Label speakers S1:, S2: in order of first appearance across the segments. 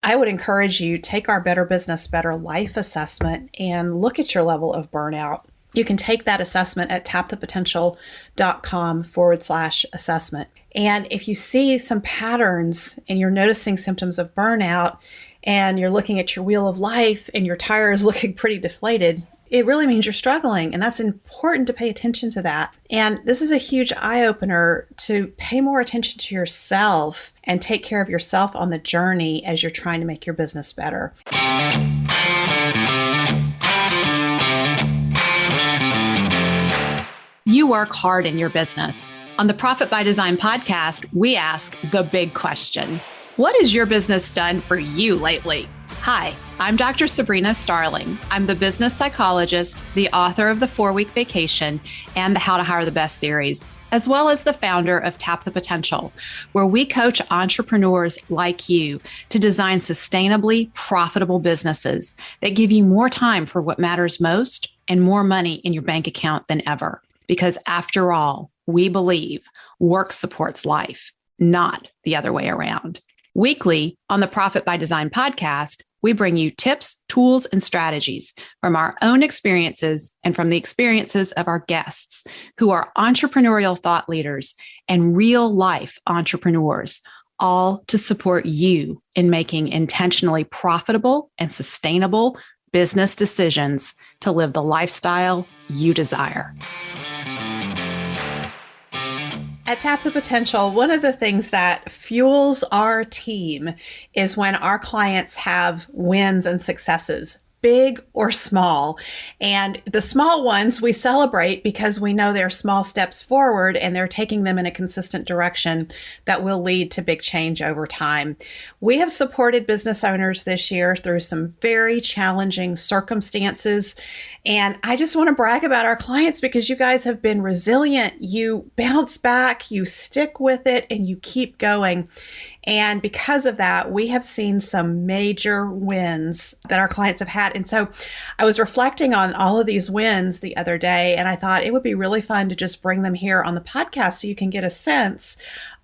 S1: I would encourage you, take our Better Business, Better Life assessment and look at your level of burnout. You can take that assessment at tapthepotential.com/assessment. And if you see some patterns and you're noticing symptoms of burnout and you're looking at your wheel of life and your tire is looking pretty deflated, it really means you're struggling. And that's important to pay attention to that. And this is a huge eye-opener to pay more attention to yourself and take care of yourself on the journey as you're trying to make your business better.
S2: You work hard in your business. On the Profit by Design podcast, we ask the big question: what has your business done for you lately? Hi, I'm Dr. Sabrina Starling. I'm the business psychologist, the author of the 4-Week Vacation and the How to Hire the Best series, as well as the founder of Tap the Potential, where we coach entrepreneurs like you to design sustainably profitable businesses that give you more time for what matters most and more money in your bank account than ever. Because after all, we believe work supports life, not the other way around. Weekly on the Profit by Design podcast, we bring you tips, tools, and strategies from our own experiences and from the experiences of our guests who are entrepreneurial thought leaders and real life entrepreneurs, all to support you in making intentionally profitable and sustainable business decisions to live the lifestyle you desire.
S1: At Tap the Potential, one of the things that fuels our team is when our clients have wins and successes, big or small. And the small ones we celebrate because we know they're small steps forward and they're taking them in a consistent direction that will lead to big change over time. We have supported business owners this year through some very challenging circumstances. And I just want to brag about our clients because you guys have been resilient. You bounce back, you stick with it, and you keep going. And because of that, we have seen some major wins that our clients have had. And so I was reflecting on all of these wins the other day, and I thought it would be really fun to just bring them here on the podcast so you can get a sense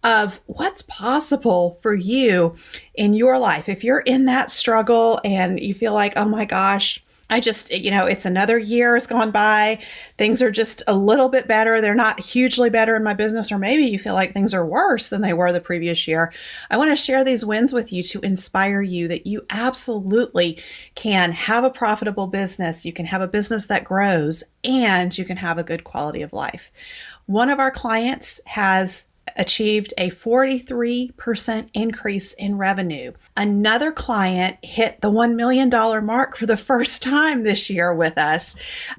S1: of what's possible for you in your life. If you're in that struggle and you feel like, oh my gosh, it's another year has gone by. Things are just a little bit better. They're not hugely better in my business, or maybe you feel like things are worse than they were the previous year. I want to share these wins with you to inspire you that you absolutely can have a profitable business. You can have a business that grows and you can have a good quality of life. One of our clients has achieved a 43% increase in revenue. Another client hit the $1 million mark for the first time this year with us.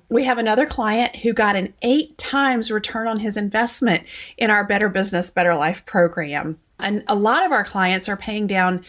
S1: We have another client who got an 8 times return on his investment in our Better Business, Better Life program. And a lot of our clients are paying down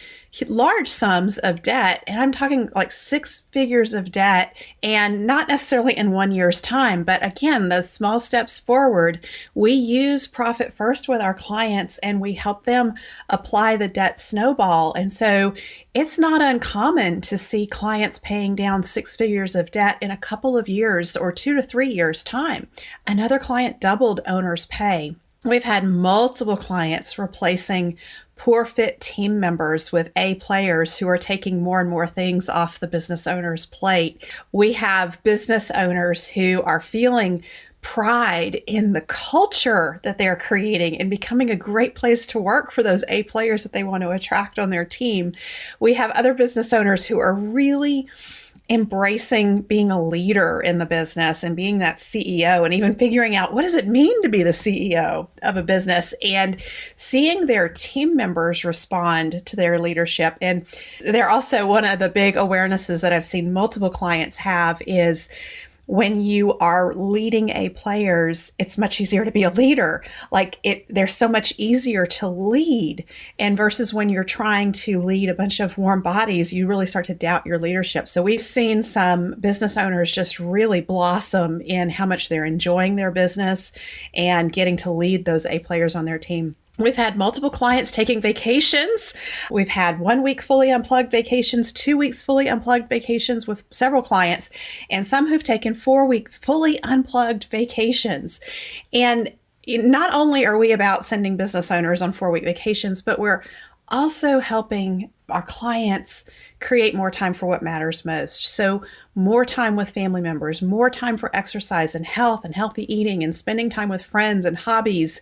S1: large sums of debt, and I'm talking like 6 figures of debt, and not necessarily in 1 year's time. But again, those small steps forward, we use Profit First with our clients and we help them apply the debt snowball. And so it's not uncommon to see clients paying down 6 figures of debt in a couple of years or 2 to 3 years' time. Another client doubled owner's pay. We've had multiple clients replacing poor fit team members with A players who are taking more and more things off the business owner's plate. We have business owners who are feeling pride in the culture that they're creating and becoming a great place to work for those A players that they want to attract on their team. We have other business owners who are really embracing being a leader in the business and being that CEO, and even figuring out what does it mean to be the CEO of a business, and seeing their team members respond to their leadership. And they're also, one of the big awarenesses that I've seen multiple clients have is when you are leading A players, it's much easier to be a leader. They're so much easier to lead. And versus when you're trying to lead a bunch of warm bodies, you really start to doubt your leadership. So we've seen some business owners just really blossom in how much they're enjoying their business and getting to lead those A players on their team. We've had multiple clients taking vacations. We've had 1 week fully unplugged vacations, 2 weeks fully unplugged vacations with several clients, and some who've taken 4-week fully unplugged vacations. And not only are we about sending business owners on 4-week vacations, but we're also helping our clients create more time for what matters most. So more time with family members, more time for exercise and health and healthy eating and spending time with friends and hobbies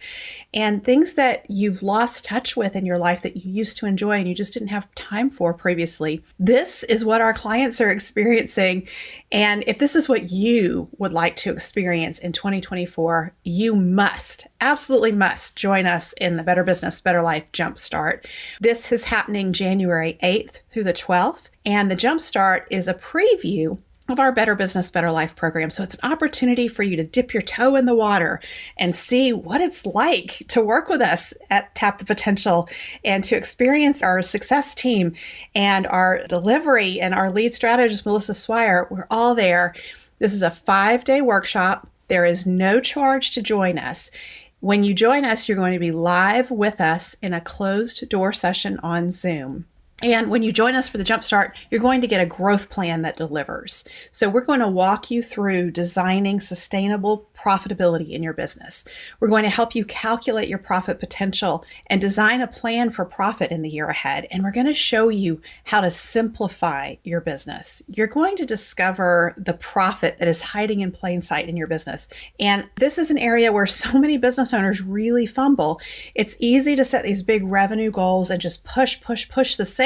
S1: and things that you've lost touch with in your life that you used to enjoy and you just didn't have time for previously. This is what our clients are experiencing. And if this is what you would like to experience in 2024, you must, absolutely must join us in the Better Business, Better Life Jumpstart. This is happening January 8th through the 12th. And the Jumpstart is a preview of our Better Business, Better Life program. So it's an opportunity for you to dip your toe in the water and see what it's like to work with us at Tap the Potential and to experience our success team and our delivery and our lead strategist, Melissa Swire. We're all there. This is a 5-day workshop. There is no charge to join us. When you join us, you're going to be live with us in a closed door session on Zoom. And when you join us for the Jumpstart, you're going to get a growth plan that delivers. So we're going to walk you through designing sustainable profitability in your business. We're going to help you calculate your profit potential and design a plan for profit in the year ahead. And we're going to show you how to simplify your business. You're going to discover the profit that is hiding in plain sight in your business. And this is an area where so many business owners really fumble. It's easy to set these big revenue goals and just push the sales.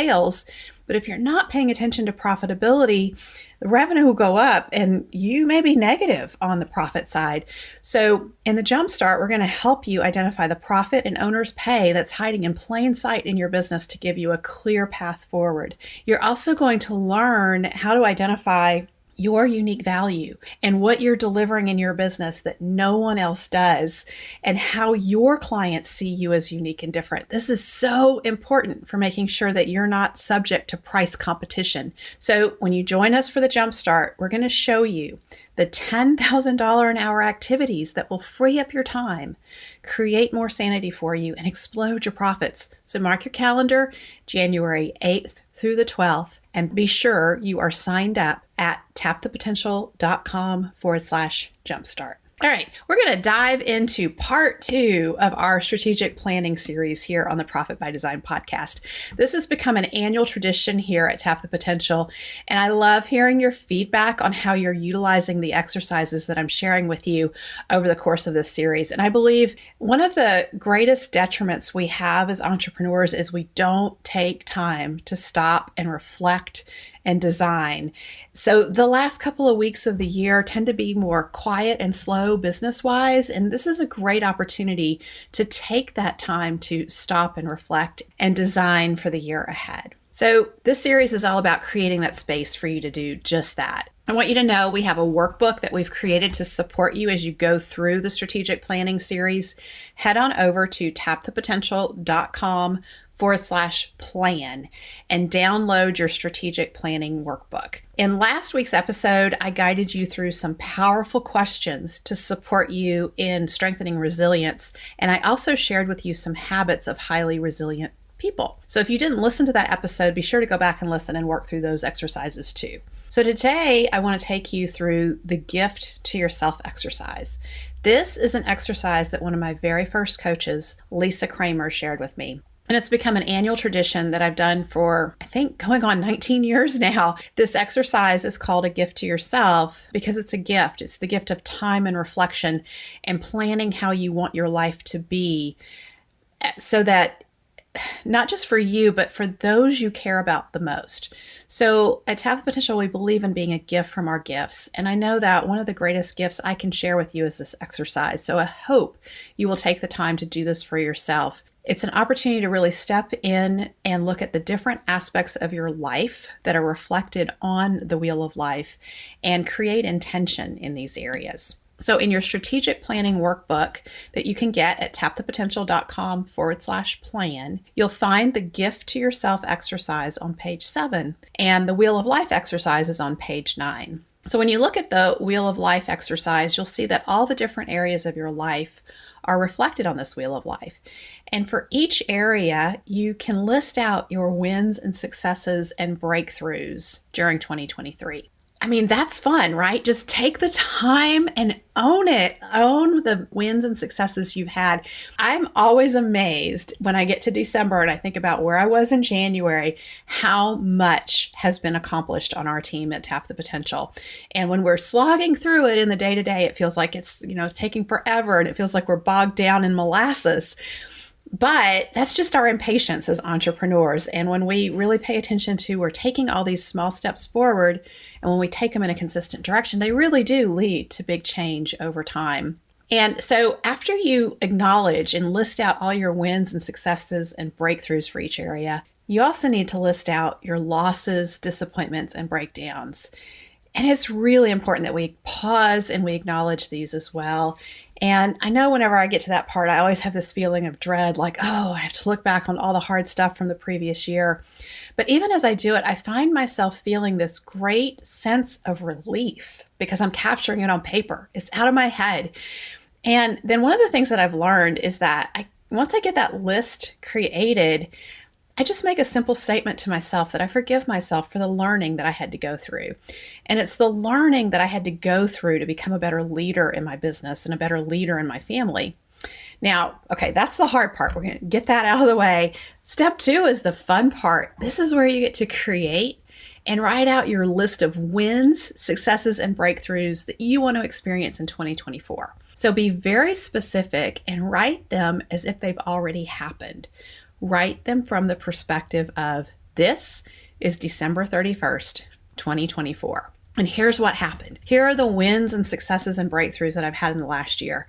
S1: But if you're not paying attention to profitability, the revenue will go up and you may be negative on the profit side. So in the Jumpstart, we're going to help you identify the profit and owner's pay that's hiding in plain sight in your business to give you a clear path forward. You're also going to learn how to identify your unique value and what you're delivering in your business that no one else does and how your clients see you as unique and different. This is so important for making sure that you're not subject to price competition. So when you join us for the Jumpstart, we're going to show you the $10,000 an hour activities that will free up your time, create more sanity for you, and explode your profits. So mark your calendar, January 8th through the 12th, and be sure you are signed up at tapthepotential.com/jumpstart. All right, we're going to dive into part 2 of our strategic planning series here on the Profit by Design podcast. This has become an annual tradition here at Tap the Potential, and I love hearing your feedback on how you're utilizing the exercises that I'm sharing with you over the course of this series. And I believe one of the greatest detriments we have as entrepreneurs is we don't take time to stop and reflect and design. So the last couple of weeks of the year tend to be more quiet and slow business-wise, and this is a great opportunity to take that time to stop and reflect and design for the year ahead. So this series is all about creating that space for you to do just that. I want you to know we have a workbook that we've created to support you as you go through the strategic planning series. Head on over to tapthepotential.com/plan and download your strategic planning workbook. In last week's episode, I guided you through some powerful questions to support you in strengthening resilience. And I also shared with you some habits of highly resilient people. So if you didn't listen to that episode, be sure to go back and listen and work through those exercises too. So today I want to take you through the gift to yourself exercise. This is an exercise that one of my very first coaches, Lisa Kramer, shared with me. And it's become an annual tradition that I've done for, I think, going on 19 years now. This exercise is called a gift to yourself because it's a gift. It's the gift of time and reflection and planning how you want your life to be so that not just for you, but for those you care about the most. So at Tap the Potential, we believe in being a gift from our gifts. And I know that one of the greatest gifts I can share with you is this exercise. So I hope you will take the time to do this for yourself. It's an opportunity to really step in and look at the different aspects of your life that are reflected on the wheel of life and create intention in these areas. So in your strategic planning workbook that you can get at tapthepotential.com/plan, you'll find the gift to yourself exercise on page 7 and the wheel of life exercise is on page 9. So when you look at the wheel of life exercise, you'll see that all the different areas of your life are reflected on this wheel of life. And for each area, you can list out your wins and successes and breakthroughs during 2023. I mean, that's fun, right? Just take the time and own it. Own the wins and successes you've had. I'm always amazed when I get to December and I think about where I was in January, how much has been accomplished on our team at Tap the Potential. And when we're slogging through it in the day to day, it feels like it's, taking forever and it feels like we're bogged down in molasses. But that's just our impatience as entrepreneurs. And when we really pay attention to, we're taking all these small steps forward, and when we take them in a consistent direction, they really do lead to big change over time. And so after you acknowledge and list out all your wins and successes and breakthroughs for each area, you also need to list out your losses, disappointments, and breakdowns. And it's really important that we pause and we acknowledge these as well. And I know whenever I get to that part, I always have this feeling of dread, like, oh, I have to look back on all the hard stuff from the previous year. But even as I do it, I find myself feeling this great sense of relief because I'm capturing it on paper. It's out of my head. And then one of the things that I've learned is that once I get that list created, I just make a simple statement to myself that I forgive myself for the learning that I had to go through. And it's the learning that I had to go through to become a better leader in my business and a better leader in my family. Now, okay, that's the hard part. We're going to get that out of the way. Step 2 is the fun part. This is where you get to create and write out your list of wins, successes, and breakthroughs that you want to experience in 2024. So be very specific and write them as if they've already happened. Write them from the perspective of this is December 31st, 2024. And here's what happened. Here are the wins and successes and breakthroughs that I've had in the last year.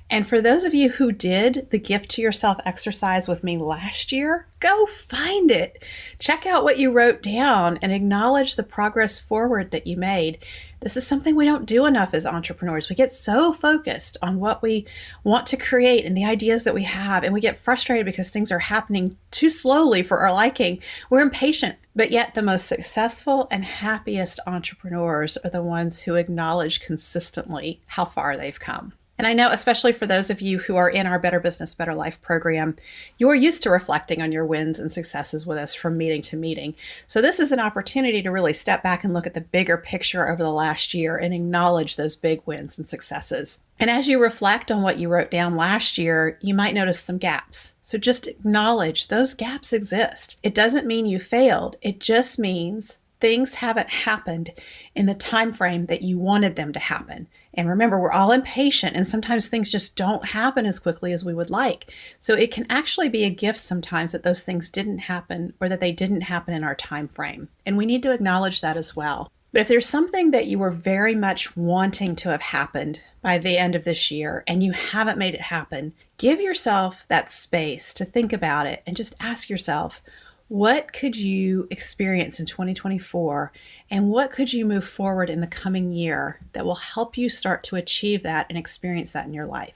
S1: And for those of you who did the gift to yourself exercise with me last year, go find it. Check out what you wrote down and acknowledge the progress forward that you made. This is something we don't do enough as entrepreneurs. We get so focused on what we want to create and the ideas that we have, and we get frustrated because things are happening too slowly for our liking. We're impatient, but yet the most successful and happiest entrepreneurs are the ones who acknowledge consistently how far they've come. And I know, especially for those of you who are in our Better Business, Better Life program, you're used to reflecting on your wins and successes with us from meeting to meeting. So this is an opportunity to really step back and look at the bigger picture over the last year and acknowledge those big wins and successes. And as you reflect on what you wrote down last year, you might notice some gaps. So just acknowledge those gaps exist. It doesn't mean you failed. It just means things haven't happened in the time frame that you wanted them to happen. And remember, we're all impatient, and sometimes things just don't happen as quickly as we would like. So it can actually be a gift sometimes that those things didn't happen, or that they didn't happen in our time frame. And we need to acknowledge that as well. But if there's something that you were very much wanting to have happened by the end of this year and you haven't made it happen, give yourself that space to think about it and just ask yourself, what could you experience in 2024, and what could you move forward in the coming year that will help you start to achieve that and experience that in your life?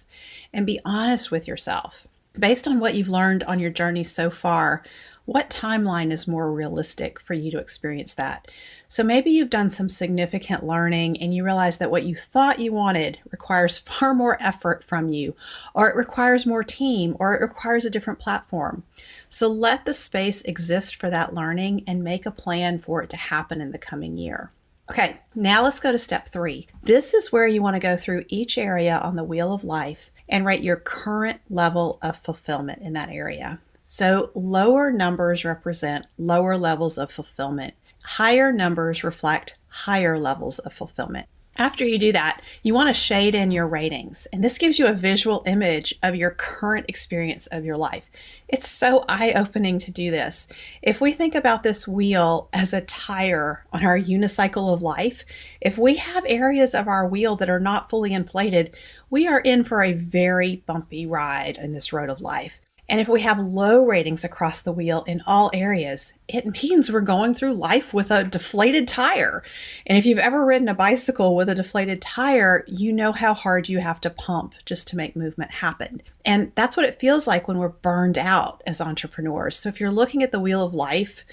S1: And be honest with yourself. Based on what you've learned on your journey so far, what timeline is more realistic for you to experience that? So maybe you've done some significant learning and you realize that what you thought you wanted requires far more effort from you, or it requires more team, or it requires a different platform. So let the space exist for that learning and make a plan for it to happen in the coming year. Okay, now let's go to step 3. This is where you want to go through each area on the wheel of life and rate your current level of fulfillment in that area. So lower numbers represent lower levels of fulfillment. Higher numbers reflect higher levels of fulfillment. After you do that, you want to shade in your ratings, and this gives you a visual image of your current experience of your life. It's so eye-opening to do this. If we think about this wheel as a tire on our unicycle of life, if we have areas of our wheel that are not fully inflated, we are in for a very bumpy ride in this road of life. And if we have low ratings across the wheel in all areas, it means we're going through life with a deflated tire. And if you've ever ridden a bicycle with a deflated tire, you know how hard you have to pump just to make movement happen. And that's what it feels like when we're burned out as entrepreneurs. So if you're looking at the wheel of life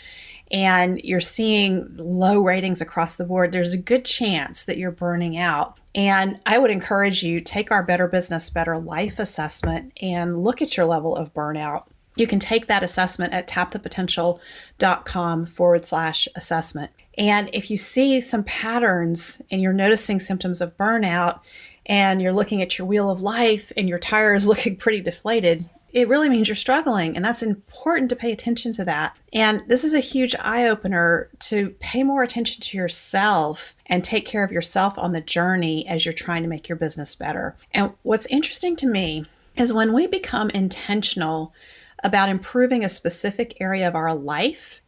S1: and you're seeing low ratings across the board, there's a good chance that you're burning out. And I would encourage you, take our Better Business, Better Life assessment and look at your level of burnout. You can take that assessment at tapthepotential.com/assessment. And if you see some patterns and you're noticing symptoms of burnout and you're looking at your wheel of life and your tire is looking pretty deflated, it really means you're struggling. And that's important to pay attention to that. And this is a huge eye opener to pay more attention to yourself and take care of yourself on the journey as you're trying to make your business better. And what's interesting to me is when we become intentional about improving a specific area of our life,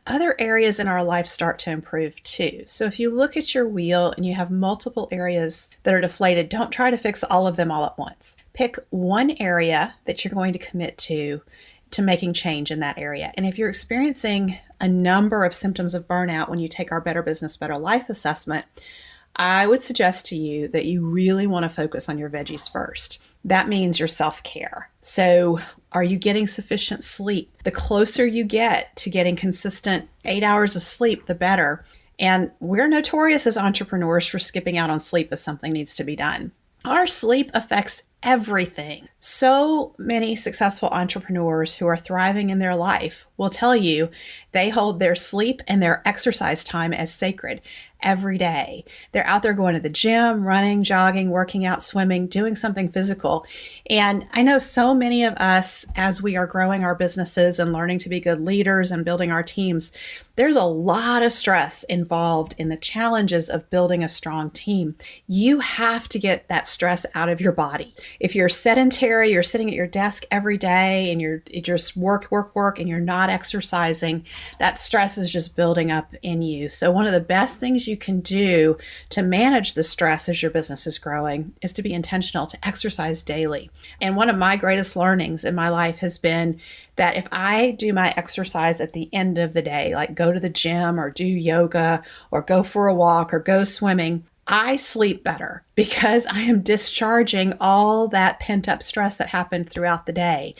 S1: other areas in our life start to improve too. So if you look at your wheel and you have multiple areas that are deflated, don't try to fix all of them all at once. Pick one area that you're going to commit to making change in that area. And if you're experiencing a number of symptoms of burnout when you take our Better Business, Better Life assessment, I would suggest to you that you really want to focus on your veggies first. That means your self-care. So are you getting sufficient sleep? The closer you get to getting consistent 8 hours of sleep, the better. And we're notorious as entrepreneurs for skipping out on sleep if something needs to be done. Our sleep affects everything. So many successful entrepreneurs who are thriving in their life will tell you they hold their sleep and their exercise time as sacred every day. They're out there going to the gym, running, jogging, working out, swimming, doing something physical. And I know so many of us, as we are growing our businesses and learning to be good leaders and building our teams, there's a lot of stress involved in the challenges of building a strong team. You have to get that stress out of your body. If you're sedentary, you're sitting at your desk every day and you just work, and you're not exercising, that stress is just building up in you. So one of the best things you can do to manage the stress as your business is growing is to be intentional to exercise daily. And one of my greatest learnings in my life has been that if I do my exercise at the end of the day, like go to the gym or do yoga or go for a walk or go swimming, I sleep better because I am discharging all that pent up stress that happened throughout the day.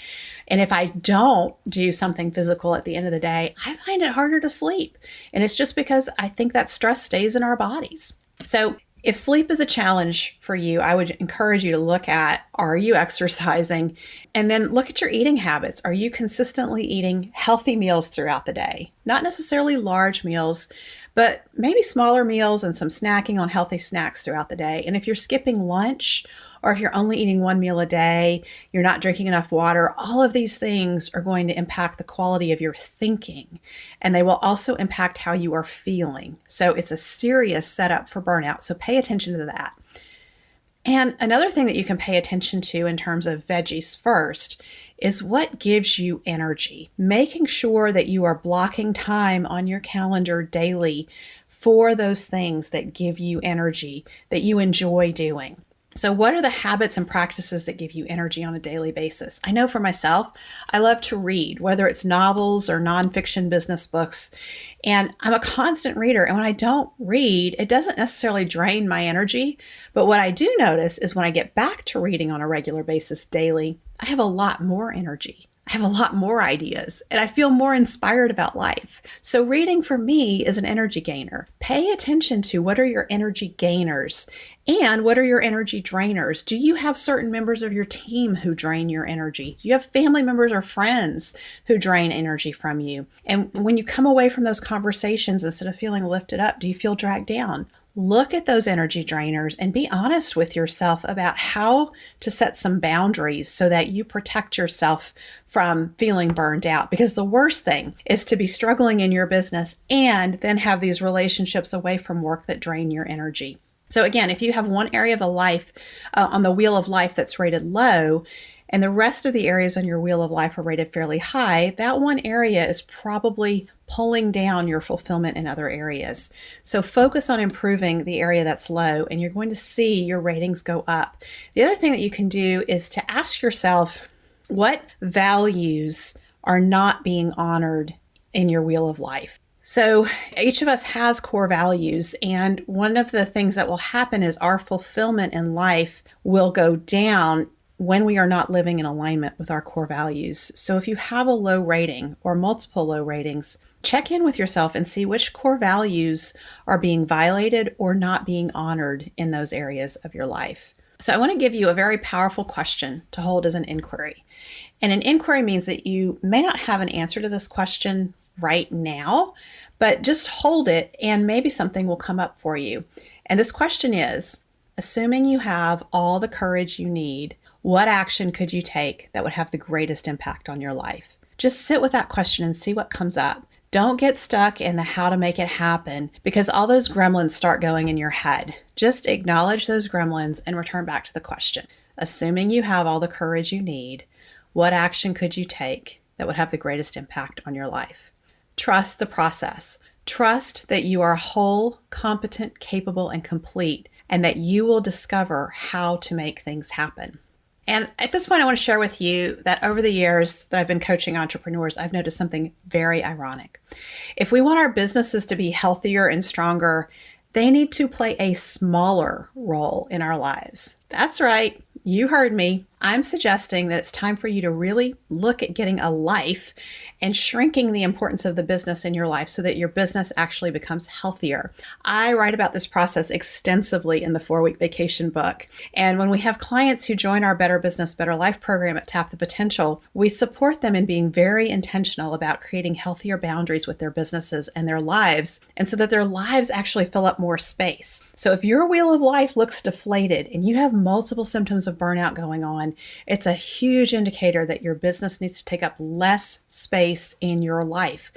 S1: And if I don't do something physical at the end of the day, I find it harder to sleep. And it's just because I think that stress stays in our bodies. So if sleep is a challenge for you, I would encourage you to look at, are you exercising? And then look at your eating habits. Are you consistently eating healthy meals throughout the day? Not necessarily large meals, but maybe smaller meals and some snacking on healthy snacks throughout the day. And if you're skipping lunch, or if you're only eating one meal a day, you're not drinking enough water, all of these things are going to impact the quality of your thinking. And they will also impact how you are feeling. So it's a serious setup for burnout. So pay attention to that. And another thing that you can pay attention to in terms of veggies first is what gives you energy. Making sure that you are blocking time on your calendar daily for those things that give you energy, that you enjoy doing. So what are the habits and practices that give you energy on a daily basis? I know for myself, I love to read, whether it's novels or nonfiction business books, and I'm a constant reader. And when I don't read, it doesn't necessarily drain my energy. But what I do notice is when I get back to reading on a regular basis daily, I have a lot more energy. I have a lot more ideas and I feel more inspired about life. So reading for me is an energy gainer. Pay attention to what are your energy gainers and what are your energy drainers. Do you have certain members of your team who drain your energy? Do you have family members or friends who drain energy from you? And when you come away from those conversations, instead of feeling lifted up, do you feel dragged down? Look at those energy drainers and be honest with yourself about how to set some boundaries so that you protect yourself from feeling burned out. Because the worst thing is to be struggling in your business and then have these relationships away from work that drain your energy. So again, if you have one area of the life on the wheel of life that's rated low, and the rest of the areas on your wheel of life are rated fairly high, that one area is probably pulling down your fulfillment in other areas. So focus on improving the area that's low, and you're going to see your ratings go up. The other thing that you can do is to ask yourself, what values are not being honored in your wheel of life? So each of us has core values, and one of the things that will happen is our fulfillment in life will go down when we are not living in alignment with our core values. So if you have a low rating or multiple low ratings, check in with yourself and see which core values are being violated or not being honored in those areas of your life. So I want to give you a very powerful question to hold as an inquiry. And an inquiry means that you may not have an answer to this question right now, but just hold it and maybe something will come up for you. And this question is, assuming you have all the courage you need, what action could you take that would have the greatest impact on your life? Just sit with that question and see what comes up. Don't get stuck in the how to make it happen because all those gremlins start going in your head. Just acknowledge those gremlins and return back to the question. Assuming you have all the courage you need, what action could you take that would have the greatest impact on your life? Trust the process. Trust that you are whole, competent, capable, and complete, and that you will discover how to make things happen. And at this point, I want to share with you that over the years that I've been coaching entrepreneurs, I've noticed something very ironic. If we want our businesses to be healthier and stronger, they need to play a smaller role in our lives. That's right. You heard me. I'm suggesting that it's time for you to really look at getting a life and shrinking the importance of the business in your life so that your business actually becomes healthier. I write about this process extensively in the 4-week vacation book. And when we have clients who join our Better Business, Better Life program at Tap the Potential, we support them in being very intentional about creating healthier boundaries with their businesses and their lives, and so that their lives actually fill up more space. So if your wheel of life looks deflated and you have multiple symptoms of burnout going on, it's a huge indicator that your business needs to take up less space in your life.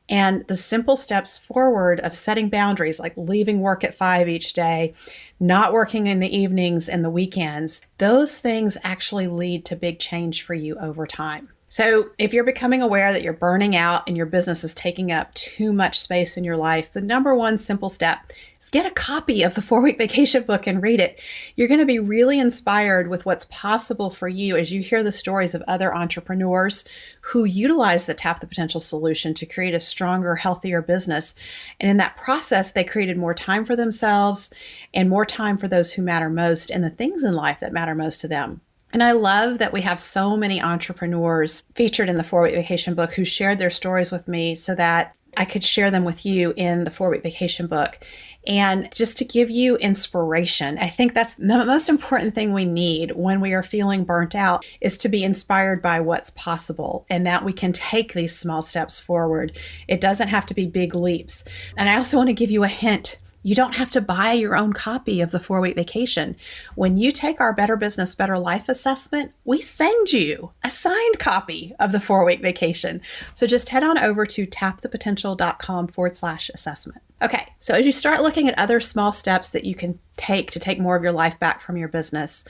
S1: And the simple steps forward of setting boundaries, like leaving work at 5 each day, not working in the evenings and the weekends, those things actually lead to big change for you over time. So if you're becoming aware that you're burning out and your business is taking up too much space in your life, the number one simple step is get a copy of the 4-week vacation book and read it. You're going to be really inspired with what's possible for you as you hear the stories of other entrepreneurs who utilize the Tap the Potential solution to create a stronger, healthier business. And in that process, they created more time for themselves and more time for those who matter most and the things in life that matter most to them. And I love that we have so many entrepreneurs featured in the 4-week vacation book who shared their stories with me so that I could share them with you in the 4-week vacation book. And just to give you inspiration, I think that's the most important thing we need when we are feeling burnt out is to be inspired by what's possible and that we can take these small steps forward. It doesn't have to be big leaps. And I also want to give you a hint. You don't have to buy your own copy of the 4-week vacation. When you take our Better Business, Better Life assessment, we send you a signed copy of the 4-week vacation. So just head on over to tapthepotential.com/assessment. Okay, so as you start looking at other small steps that you can take to take more of your life back from your business,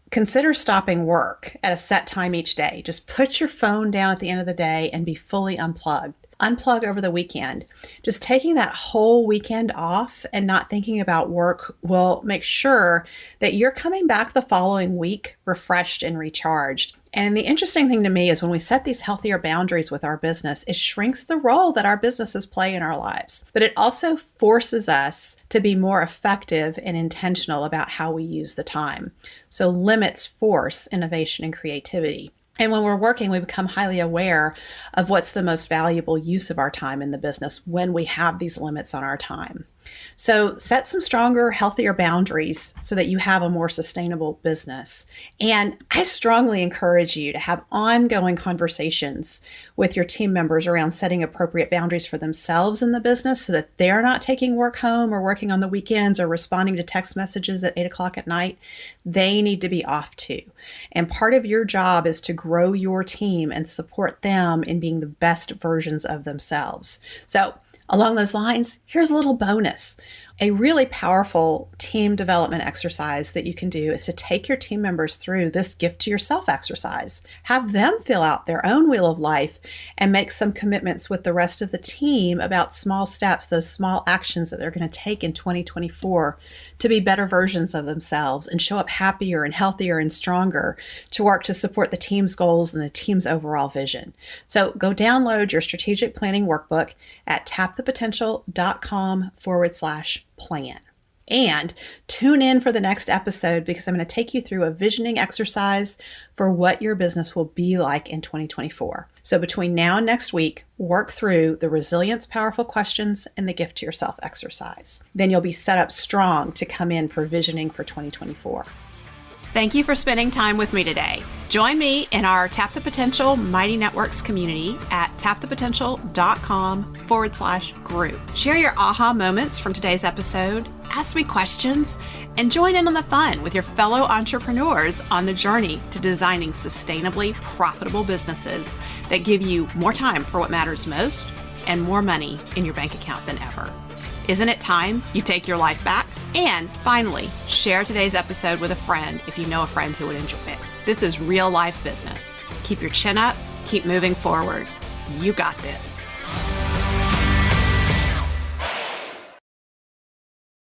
S1: consider stopping work at a set time each day. Just put your phone down at the end of the day and be fully unplugged. Unplug over the weekend. Just taking that whole weekend off and not thinking about work will make sure that you're coming back the following week refreshed and recharged. And the interesting thing to me is when we set these healthier boundaries with our business, it shrinks the role that our businesses play in our lives. But it also forces us to be more effective and intentional about how we use the time. So limits force innovation and creativity. And when we're working, we become highly aware of what's the most valuable use of our time in the business when we have these limits on our time. So set some stronger, healthier boundaries so that you have a more sustainable business. And I strongly encourage you to have ongoing conversations with your team members around setting appropriate boundaries for themselves in the business so that they're not taking work home or working on the weekends or responding to text messages at 8 o'clock at night. They need to be off too. And part of your job is to grow your team and support them in being the best versions of themselves. So along those lines, here's a little bonus. A really powerful team development exercise that you can do is to take your team members through this gift to yourself exercise. Have them fill out their own wheel of life and make some commitments with the rest of the team about small steps, those small actions that they're going to take in 2024 to be better versions of themselves and show up happier and healthier and stronger to work to support the team's goals and the team's overall vision. So go download your strategic planning workbook at tapthepotential.com/plan. And tune in for the next episode because I'm going to take you through a visioning exercise for what your business will be like in 2024. So between now and next week, work through the Resilience Powerful Questions and the Gift to Yourself exercise. Then you'll be set up strong to come in for visioning for 2024. Thank you for spending time with me today. Join me in our Tap the Potential Mighty Networks community at tapthepotential.com/group. Share your aha moments from today's episode, ask me questions, and join in on the fun with your fellow entrepreneurs on the journey to designing sustainably profitable businesses that give you more time for what matters most and more money in your bank account than ever. Isn't it time you take your life back? And finally, share today's episode with a friend if you know a friend who would enjoy it. This is real life business. Keep your chin up, keep moving forward. You got this.